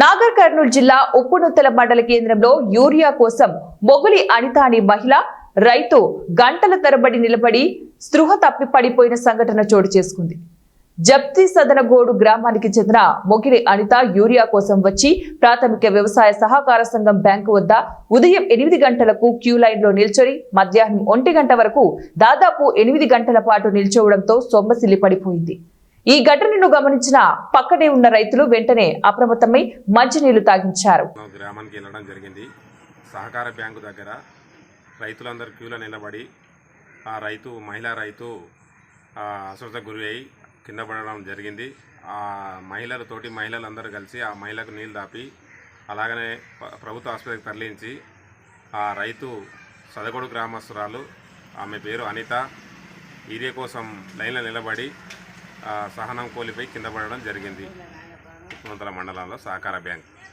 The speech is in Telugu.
నాగర్ కర్నూలు జిల్లా ఉప్పునుత్తల మండల కేంద్రంలో యూరియా కోసం మొగులి అనిత అనే మహిళ రైతు గంటల తరబడి నిలబడి స్పృహ తప్పి పడిపోయిన సంఘటన చోటు చేసుకుంది. జప్తి సదనగోడు గ్రామానికి చెందిన మొగిలి అనిత యూరియా కోసం వచ్చి ప్రాథమిక వ్యవసాయ సహకార సంఘం బ్యాంకు వద్ద ఉదయం 8 గంటలకు క్యూ లైన్ లో నిల్చొని మధ్యాహ్నం 1 గంట వరకు దాదాపు 8 గంటల పాటు నిల్చోవడంతో సొమ్మసిల్లి పడిపోయింది. ఈ ఘటనను గమనించిన పక్కనే ఉన్న రైతులు వెంటనే అప్రమత్తమై మంచినీళ్లు తాగించారు. గ్రామానికి వెళ్ళడం జరిగింది. సహకార బ్యాంకు దగ్గర రైతులందరూ క్యూలో నిలబడి ఆ మహిళా రైతు అస్వస్థకు గురి అయి కింద పడడం జరిగింది. ఆ తోటి మహిళలందరూ కలిసి ఆ మహిళకు నీళ్ళు దాపి అలాగనే ప్రభుత్వ ఆసుపత్రికి తరలించి ఆ రైతు సదగొడు గ్రామస్తురాలు, ఆమె పేరు అనిత, యూరియా కోసం లైన్లో నిలబడి సహనం కోల్పోయి కింద పడడం జరిగింది. ఉప్పునుత్తల మండలంలో సహకార బ్యాంక్.